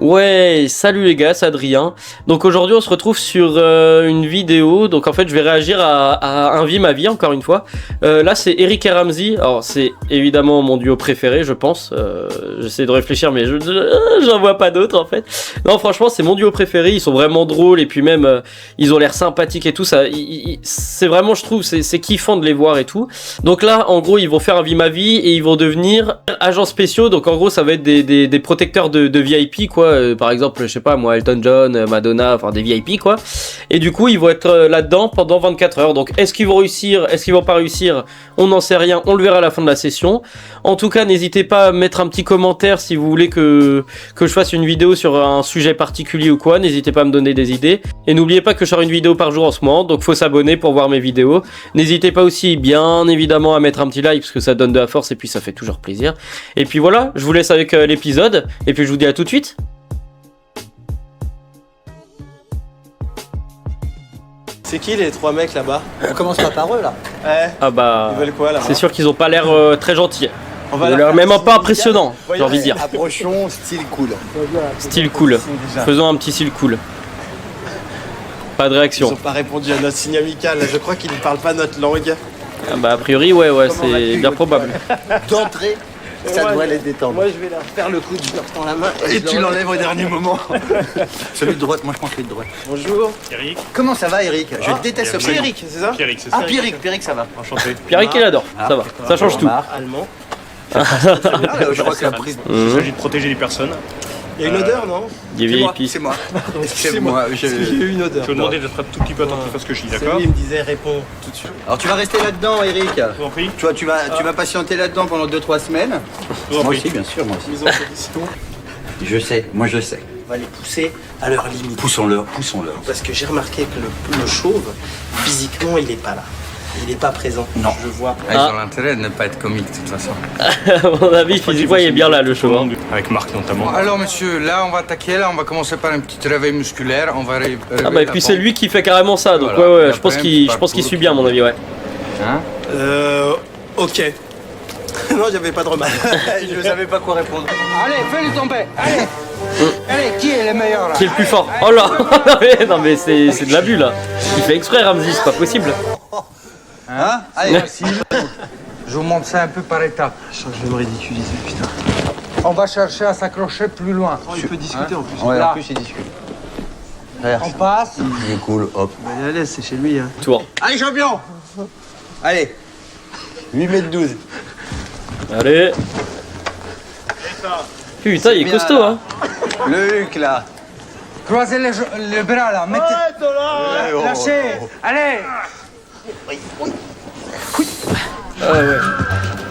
Ouais, salut les gars, c'est Adrien. Donc aujourd'hui on se retrouve sur une vidéo. Donc en fait je vais réagir à un vie ma vie encore une fois. Là c'est Eric et Ramzy. Alors c'est évidemment mon duo préféré je pense. J'essaie de réfléchir mais j'en vois pas d'autres en fait. Non franchement c'est mon duo préféré. Ils sont vraiment drôles et puis même ils ont l'air sympathiques et tout ça. C'est vraiment je trouve c'est kiffant de les voir et tout. Donc là en gros ils vont faire un vie ma vie et ils vont devenir agents spéciaux. Donc en gros ça va être des protecteurs de VIP quoi. Par exemple, je sais pas moi, Elton John, Madonna, enfin des VIP quoi. Et du coup, ils vont être là-dedans pendant 24 heures. Donc, est-ce qu'ils vont réussir, est-ce qu'ils vont pas réussir? On n'en sait rien, on le verra à la fin de la session. En tout cas, n'hésitez pas à mettre un petit commentaire si vous voulez que je fasse une vidéo sur un sujet particulier ou quoi. N'hésitez pas à me donner des idées. Et n'oubliez pas que je sors une vidéo par jour en ce moment, donc faut s'abonner pour voir mes vidéos. N'hésitez pas aussi, bien évidemment, à mettre un petit like parce que ça donne de la force et puis ça fait toujours plaisir. Et puis voilà, je vous laisse avec l'épisode. Et puis je vous dis à tout de suite. C'est qui les trois mecs là-bas? On commence pas par eux là. Ouais. Ah bah, Ils veulent quoi là-bas? c'est sûr qu'ils ont pas l'air très gentils. On Ils ont l'air même pas impressionnants, j'ai envie de dire. Approchons, style cool. Style cool. Faisons un petit style cool. Pas de Ils réaction. ont pas répondu à notre signe amical. Je crois qu'ils ne parlent pas notre langue. Ah bah a priori ouais c'est bien probable. D'entrée, ça doit les détendre. Moi je vais leur faire le coup de je leur tends la main. Et tu l'enlèves au dernier moment. Celui de droite, moi je prends celui de droite. Bonjour. Eric. Comment ça va Eric? Je déteste ce C'est prénom. Eric, c'est ça? Pierrick, c'est ça. Ah Pierrick, ça va. Enchanté. Pierrick il adore, ça va, ça change tout. Allemand. Ah, je crois que la prise. Il s'agit de protéger les personnes. Il y a une odeur, non? Des VIP. C'est moi. Excusez-moi. Excusez-moi. Parce qu'il y a eu une odeur. Je vais vous demander d'être un tout petit peu attentif à ce que je dis, C'est d'accord? lui, il me disait réponds tout de suite. Alors tu vas rester là-dedans Eric. Je vous en prie. Tu vois, tu vas patienter là-dedans pendant 2-3 semaines. Je vous en Moi prie. aussi, bien sûr, moi aussi. Mise en position. Je sais, moi je sais. On va les pousser à leur limite. Poussons-leur. Parce que j'ai remarqué que le chauve, physiquement, il est pas là. Il est pas présent. Non. Je le vois. Ils ont l'intérêt de ne pas être comique de toute façon. À mon avis physiquement il est bien là le show. Hein. Avec Marc notamment. Alors monsieur, là on va attaquer, là on va commencer par un petit réveil musculaire, on va Ah bah et puis c'est lui qui fait carrément ça donc Voilà. ouais Et je pense après, qu'il un petit suit bien à mon avis ouais. Hein? Ok. Non, j'avais pas de remarque. Je ne savais pas quoi répondre. Allez, fais-le tomber, allez. Allez, qui est le meilleur là? Qui est le plus fort? Oh là. Non mais c'est de l'abus là. Il fait exprès Ramzy, c'est pas possible. Hein? Allez, je vous montre ça un peu par étapes. Je sens que je vais me ridiculiser, putain. On va chercher à s'accrocher plus loin. Oh, il peut discuter en plus. Ouais, Là. en plus il discute. On passe. Il est cool, hop. Bah, il est à l'aise, c'est chez lui. Hein. Tour. Allez champion. Allez. 8m12. Allez. Putain il est bien, costaud là. hein. Le Huc là. Croisez les bras là, mettez. Lâchez. Allez. Ah ouais.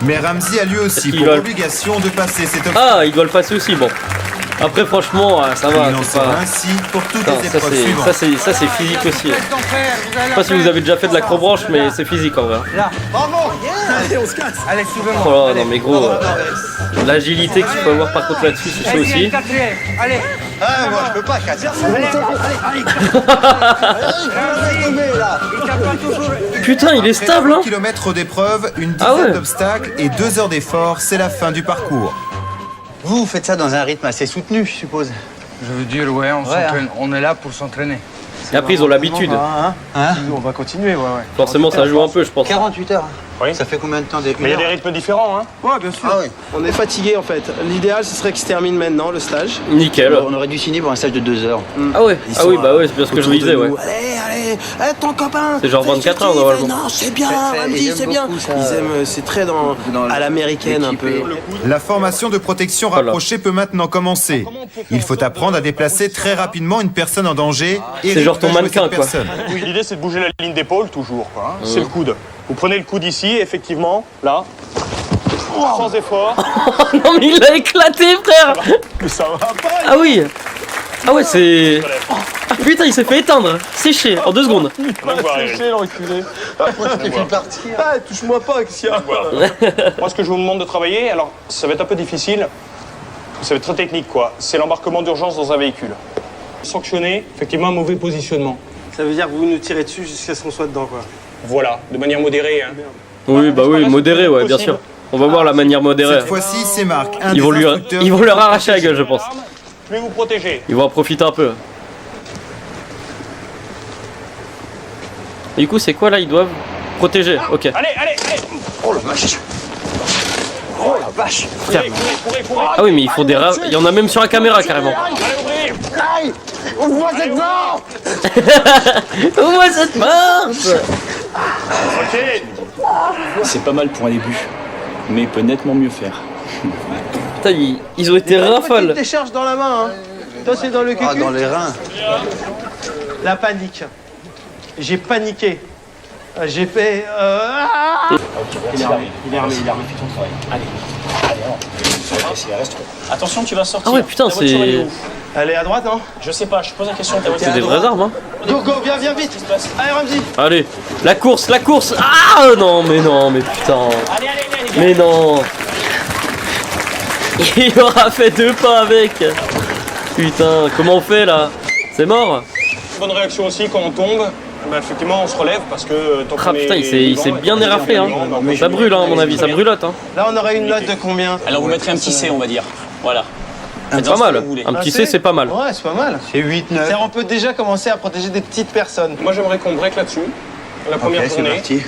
Mais Ramzy a lui aussi Il pour va- obligation de passer cet obstacle. Ah il doit le passer aussi bon. Après franchement ça va. Il en C'est sort pas... ainsi pour toutes Putain, les épreuves suivantes. ça c'est physique aussi. Laisse ton père, vous allez Je sais pas si vous avez déjà fait de l'acrobranche mais c'est physique en vrai. Là. Allez, on se casse. Allez, suivez-moi. Oh là non mais gros l'agilité qu'il faut avoir par contre là-dessus c'est ça Allez, aussi. quatrième. Allez. Ah, moi je peux pas casser. Il tape pas toujours. Putain il est Après stable 30 hein. kilomètres d'épreuve, une dizaine Ah ouais. d'obstacles et 2 heures d'effort, c'est la fin du parcours. Vous faites ça dans un rythme assez soutenu, je suppose. Je veux dire, ouais, on s'entraîne. On est là pour s'entraîner. Et après ils ont l'habitude. On va continuer, ouais. Forcément ça joue un peu je pense. 48 heures. Oui. Ça fait combien de temps des Mais il y a des rythmes différents, hein. Ouais, bien sûr. Ah oui. On est fatigué en fait. L'idéal, ce serait qu'il se termine maintenant le stage. Nickel. On aurait dû signer pour un stage de 2 heures. Ah ouais, Ils ah sont, oui bah ouais c'est bien ce que je me autour de disais ouais. nous. Allez, ton copain. C'est genre fais 24 ceci, heures, normalement. Non, c'est bien, Ils Ramzy, aiment c'est bien. beaucoup ça. Ils aiment, c'est très à l'américaine un peu. La formation de protection Voilà. rapprochée peut maintenant commencer. Il faut apprendre à déplacer très rapidement une personne en danger. C'est genre ton Eric va jouer mannequin, cette quoi. personne. Oui, l'idée c'est de bouger la ligne d'épaule toujours, quoi. Hein. C'est le coude. Vous prenez le coude ici, effectivement, là. Sans effort. Non mais il a éclaté frère. Mais ça va pas. Ah oui. Ah ouais c'est... Ah putain il s'est fait éteindre, séché en 2 secondes. On va voir, Eric. l'enculé. Il fait partir. Ah, touche-moi pas, Axia. Voilà. Moi, ce que je vous demande de travailler, alors ça va être un peu difficile, ça va être très technique, quoi. C'est l'embarquement d'urgence dans un véhicule. Sanctionner, effectivement, un mauvais positionnement. Ça veut dire que vous nous tirez dessus jusqu'à ce qu'on soit dedans, quoi. Voilà, de manière modérée. Hein. Oui bah oui, modéré ouais bien sûr. On va voir la manière modérée. Cette fois-ci, c'est Marc, un Ils vont, des lui, instructeurs. ils vont leur arracher la gueule je pense. je vais vous protéger. Ils vont en profiter un peu. Et du coup, c'est quoi là? Ils doivent protéger. Ok. Allez, allez, allez. Oh la vache. Oh la vache. Courez, courez, courez. Ah oui, mais il faut des rats. Il y en a même sur la caméra carrément. Allez, ouvrez. Aïe. Ouvre-moi cette porte. Ouvre-moi cette porte. Ok. C'est pas mal pour un début, mais il peut nettement mieux faire. Putain, ils ont été rafales. Tu décharges dans la main, hein. Toi, c'est dans le cul. Ah, dans les reins. La panique. J'ai paniqué. J'ai fait. Il est armé, fais ton travail. Allez, reste. Attention, tu vas sortir. Ah ouais, putain, Ta voiture, elle est c'est. où Elle est à droite, hein. Je sais pas, je pose la question. Ta voiture, C'est des vraies armes, hein. Go, go, viens, viens vite. Allez, Ramzi. Allez, la course, la course. Ah non, mais putain. Allez, allez, allez, les gars. Mais non. Il aura fait 2 pas avec. Putain, comment on fait là? C'est mort? Bonne réaction aussi quand on tombe. Bah, effectivement, on se relève parce que tant Ah qu'on putain, est il s'est vivant, bien et éraflé, hein. bah, Ça brûle, hein, à mon avis, ça brûlote, hein. Là, on aurait une note de combien? Alors, vous mettrez un petit C, on va dire. Voilà. C'est pas mal. Un petit C, c'est pas mal. Ouais, c'est pas mal. C'est 8, 9. C'est-à-dire, on peut déjà commencer à protéger des petites personnes. Moi, j'aimerais qu'on break là-dessus. La première Ok, c'est tournée. parti.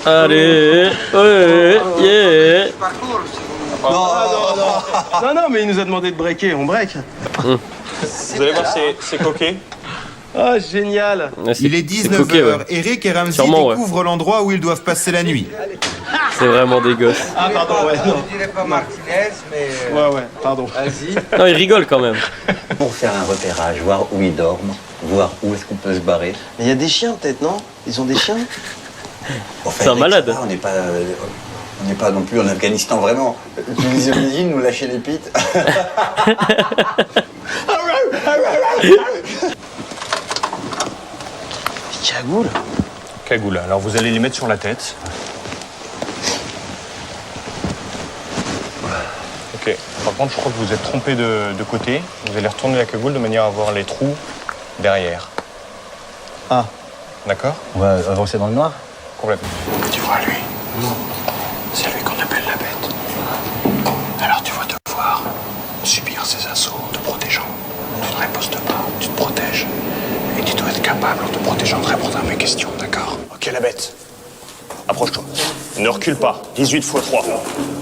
Allez, ouais, yeah. Non, non, mais il nous a demandé de breaker, on break. Vous allez voir, c'est coquet. Oh, génial. Ouais, Il est c'est coquet, 19h. ouais. Eric et Ramsey Sûrement, ouais. découvrent l'endroit où ils doivent passer la nuit. C'est vraiment des gosses. Ah, pardon, ouais, non. Je dirais pas Martinez, mais. Ouais, pardon. Vas-y. Non, ils rigolent quand même. Pour faire un repérage, voir où ils dorment, voir où est-ce qu'on peut se barrer. Mais il y a des chiens, peut-être, non? Ils ont des chiens? Enfin, C'est un malade. On n'est pas non plus en Afghanistan, vraiment. Tu nous imagines nous lâcher les pites. Cagoule. Cagoule. Alors, vous allez les mettre sur la tête. Ok. Par contre, je crois que vous êtes trompé de côté. Vous allez retourner la cagoule de manière à voir les trous derrière. Ah. D'accord. On va avancer dans le noir. Complètement. Tu vois lui? C'est lui qu'on appelle la bête. Alors tu vas devoir subir ses assauts en te protégeant. Tu ne ripostes pas, tu te protèges. Et tu dois être capable, en te protégeant, de répondre à mes questions, d'accord? Ok, la bête. Approche-toi. Ne recule pas. 18 x 3.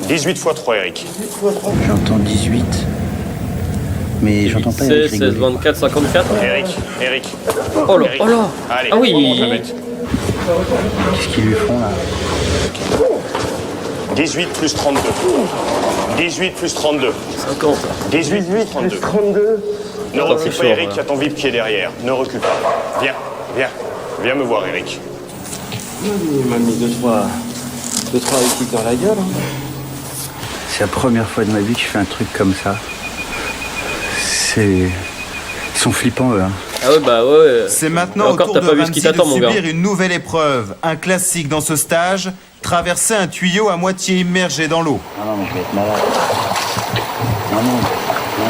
18 x 3, Eric. J'entends 18. Mais j'entends pas 16, 16, 24, 54. Eric. Oh là, oh là. Allez, Ah oui. remonte la bête. Qu'est-ce qu'ils lui font là? 18 plus 32. 18 plus 32. 50. 18 plus 32. 32. Ne Attends, recule c'est pas, chaud, Eric, ouais. il y a ton VIP qui est derrière. Ne recule pas. Viens. Viens me voir, Eric. Il m'a mis 2-3 hits dans la gueule. Hein. C'est la première fois de ma vie que je fais un truc comme ça. Ils sont flippants eux. Hein. Ah ouais, bah ouais. C'est maintenant au Encore, tour t'as de pas vu ce qui Ramsey de t'attend, mon gars. subir une nouvelle épreuve. Un classique dans ce stage, traverser un tuyau à moitié immergé dans l'eau. Ah non, mais je vais être malade. Non.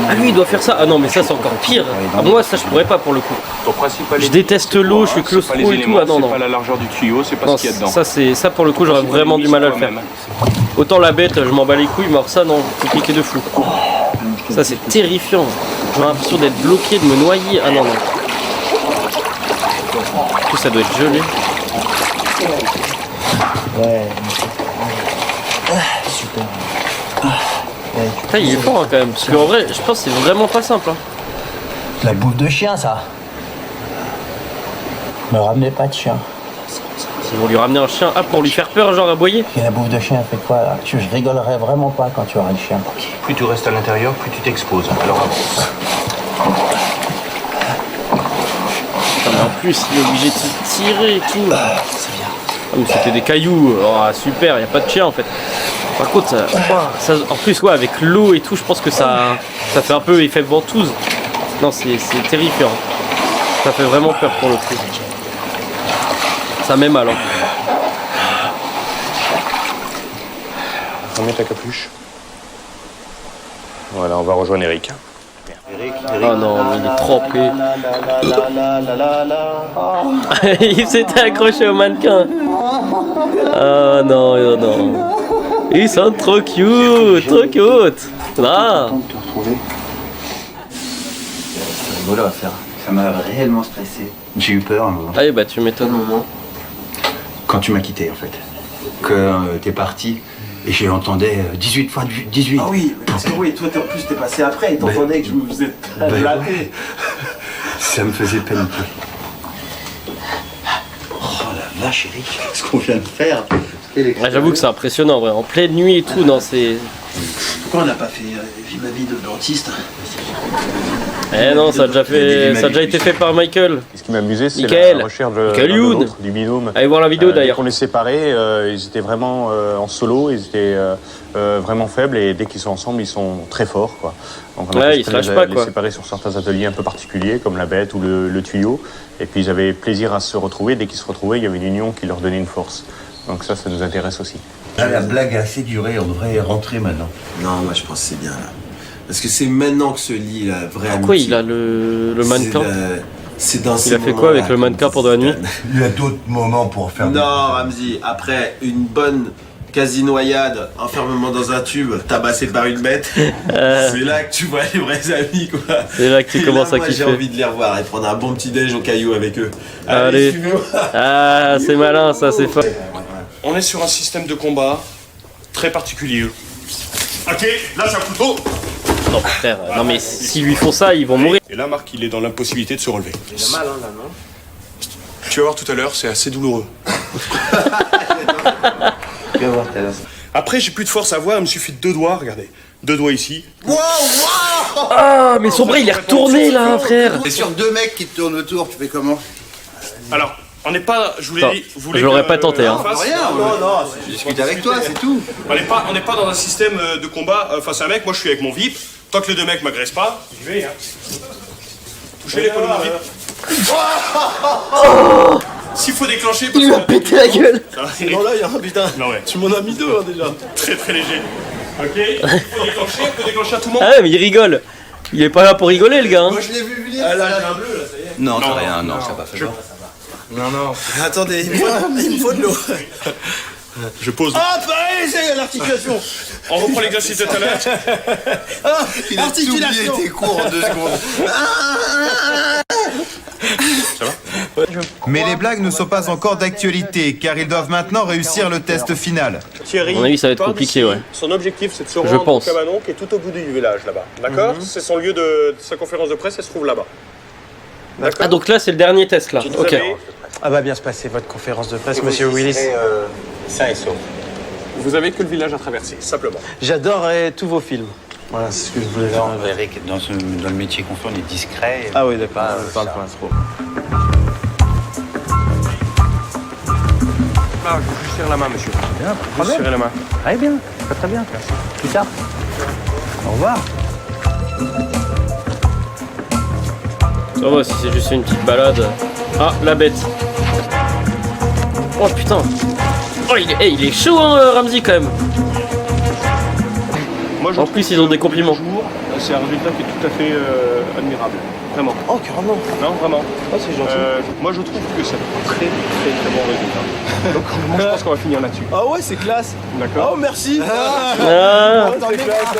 Ah lui il doit faire ça. Ah non mais ça c'est encore pire. Ah, moi ça je pourrais pas pour le coup. Ton principal Je déteste l'eau, je suis claustro et tout. Ah non c'est non. pas la largeur du tuyau, c'est pas Non, ce qu'il y a dedans. ça c'est ça pour le coup j'aurais vraiment du mal à le faire. Autant la bête je m'en bats les couilles, mais alors ça non, faut cliquer de fou. Ça c'est terrifiant. J'aurais l'impression d'être bloqué, de me noyer. Ah non non. En plus ça doit être gelé. Putain, il est fort hein, quand même, parce qu'en vrai je pense que c'est vraiment pas simple. Hein. La bouffe de chien ça. Me ramenez pas de chien. Ils vont lui ramener un chien, pour lui faire peur, genre aboyer. Et la bouffe de chien fait quoi là? Je rigolerais vraiment pas quand tu auras le chien. Plus tu restes à l'intérieur, plus tu t'exposes. Alors avance. Putain, mais en plus il est obligé de se tirer et tout. Ah, mais c'était des cailloux, oh, super, y a pas de chien en fait. Par contre, ça, en plus ouais, avec l'eau et tout, je pense que ça fait un peu effet ventouse. Non, c'est terrifiant. Ça fait vraiment peur pour le coup. Ça met mal. Hein. Remets ta capuche. Voilà, on va rejoindre Eric. Oh non, mais il est trempé. Il s'était accroché au mannequin. Oh non, oh non. Ils sont trop cute, trop cute. Ah. Voilà à faire. Ça m'a réellement stressé. J'ai eu peur un moment. Ah, bah tu m'étonnes. Quand tu m'as quitté en fait. Que t'es parti et j'entendais 18 fois 18. Ah oui, parce que oui, toi en plus t'es passé après et t'entendais que je vous êtes blagué. Ça me faisait paniquer. Oh la vache Eric, ce qu'on vient de faire. Ah, j'avoue que c'est impressionnant, vrai. En pleine nuit et tout, non, c'est... Pourquoi on n'a pas fait Vie ma vie de dentiste? Eh non, ça a déjà été fait par Michael. Ce qui m'amusait, c'est Michael. la recherche Michael Youn. du binôme. Allez voir la vidéo Dès d'ailleurs. qu'on les séparait, ils étaient vraiment en solo, ils étaient vraiment faibles et dès qu'ils sont ensemble, ils sont très forts, quoi. Donc on a Ouais, ils se lâchent pas, les quoi. séparer sur certains ateliers un peu particuliers, comme la bête ou le tuyau. Et puis ils avaient plaisir à se retrouver. Dès qu'ils se retrouvaient, il y avait une union qui leur donnait une force. Donc ça nous intéresse aussi. Ah, la blague a assez duré, on devrait rentrer maintenant. Non, moi je pense que c'est bien là. Parce que c'est maintenant que se lie la vraie Pourquoi amitié. il a le mannequin? C'est dans Il a fait quoi avec le mannequin pendant la nuit? Il y a d'autres moments pour faire Non, Ramzi, après une bonne quasi-noyade, enfermement dans un tube, tabassé par une bête, c'est là que tu vois les vrais amis, quoi. C'est là que tu commences à moi, kiffer. j'ai envie de les revoir et prendre un bon petit déj au caillou avec eux. Allez. suivez-moi. Ah, c'est malin, ça, c'est fort. On est sur un système de combat très particulier. Ok, là c'est un couteau. Non, frère, non mais s'ils lui font ça, ils vont mourir. Et là, Marc, il est dans l'impossibilité de se relever. Il a mal, hein, là, non? Tu vas voir tout à l'heure, c'est assez douloureux. Tu vas voir tout à l'heure. Après, j'ai plus de force à voir, il me suffit de 2 doigts, regardez. 2 doigts ici. Ah, mais son bras, il est retourné, là, frère. Et sur 2 mecs qui te tournent autour, tu fais comment? Alors, on n'est pas, je vous l'ai Attends, dit, vous voulez je l'aurais que, pas tenté, hein. fasse- Rien, Non, je discute avec toi, c'est tout. On n'est pas dans un système de combat face à un mec, moi je suis avec mon VIP. Tant que les 2 mecs m'agressent pas, j'y vais, hein. Touchez l'épaule de mon VIP. S'il faut déclencher, parce Il lui a que- pété la gueule. Ça va, non, là, il y a un putain. Non, ouais. Tu m'en as mis 2 hein, déjà. Très très léger. Ok, il faut déclencher, on peut déclencher à tout moment. Ah ouais, mais il rigole. Il est pas là pour rigoler, le gars. Hein. Moi je l'ai vu venir. Ah là, j'ai un bleu, là, ça y est. Non, t'as rien, non, ça va faire. Non, non. Attendez, il me faut de l'eau. Je pose. Ah, pareil, c'est l'articulation. On reprend l'exercice de tout à l'heure. Ah, Il a oublié articulation. tes cours en 2 secondes. Mais les blagues ne sont pas encore d'actualité, car ils doivent maintenant réussir le test final. Thierry, À mon avis, ça va être part compliqué, d'ici. ouais. Son objectif, c'est de se Je rendre pense. au cabanon qui est tout au bout du village là-bas. D'accord. C'est son lieu de sa conférence de presse, elle se trouve là-bas. D'accord. Ah, donc là, c'est le dernier test, là. Vous Ok. avez- Ah, va bien se passer votre conférence de presse, monsieur Willis. Sain et sauf. Vous avez que le village à traverser, simplement. J'adorerais tous vos films. Voilà, c'est ce que je voulais faire. Eric, dans le métier qu'on fait, on est discret. Ah oui, d'accord, on parle pas trop. Ah, je vous serre la main, monsieur. Bien, Je vous serrer la main. très bien, très bien. Plus tard. Au revoir. Ça va, si c'est juste une petite balade. Ah, la bête. Oh putain. Oh, il est chaud, hein, Ramzi, quand même. Moi, je En trouve plus, ils ont que des compliments. toujours, c'est un résultat qui est tout à fait admirable. Vraiment. Oh, carrément. Non, vraiment. Oh, c'est gentil. Moi, je trouve que c'est un très, très, très bon résultat. Donc, moi, je pense qu'on va finir là-dessus. Ah ouais, c'est classe. D'accord. Oh, merci. Ah. C'est classe.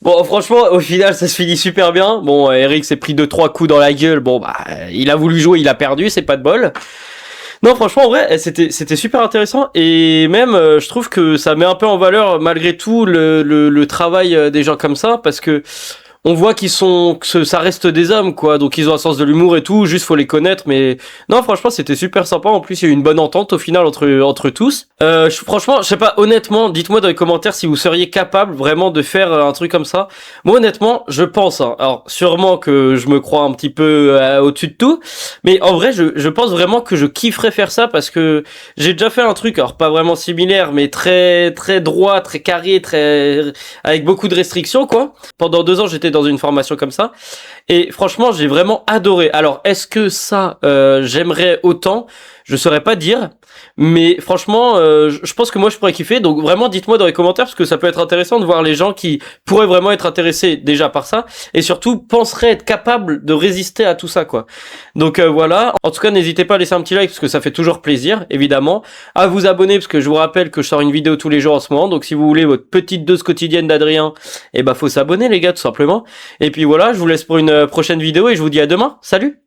Bon, franchement, au final, ça se finit super bien. Bon, Eric s'est pris 2-3 coups dans la gueule. Bon, bah, il a voulu jouer, il a perdu, c'est pas de bol. Non, franchement, en vrai, c'était super intéressant. Et même, je trouve que ça met un peu en valeur, malgré tout, le travail des gens comme ça, parce que on voit que ça reste des hommes, quoi. Donc, ils ont un sens de l'humour et tout. Juste, faut les connaître. Mais non, franchement, c'était super sympa. En plus, il y a eu une bonne entente au final entre tous. Franchement, je sais pas. Honnêtement, dites-moi dans les commentaires si vous seriez capable vraiment de faire un truc comme ça. Moi, honnêtement, je pense. Hein, alors, sûrement que je me crois un petit peu au-dessus de tout. Mais en vrai, je pense vraiment que je kifferais faire ça parce que j'ai déjà fait un truc, alors pas vraiment similaire, mais très très droit, très carré, avec beaucoup de restrictions, quoi. Pendant 2 ans, j'étais dans une formation comme ça et franchement j'ai vraiment adoré. Alors est-ce que ça j'aimerais autant? Je saurais pas dire, mais franchement je pense que moi je pourrais kiffer. Donc vraiment dites-moi dans les commentaires parce que ça peut être intéressant de voir les gens qui pourraient vraiment être intéressés déjà par ça et surtout penseraient être capables de résister à tout ça, quoi. Donc voilà, en tout cas n'hésitez pas à laisser un petit like parce que ça fait toujours plaisir, évidemment, à vous abonner parce que je vous rappelle que je sors une vidéo tous les jours en ce moment. Donc si vous voulez votre petite dose quotidienne d'Adrien, eh ben faut s'abonner les gars, tout simplement. Et puis voilà, je vous laisse pour une prochaine vidéo et je vous dis à demain. Salut!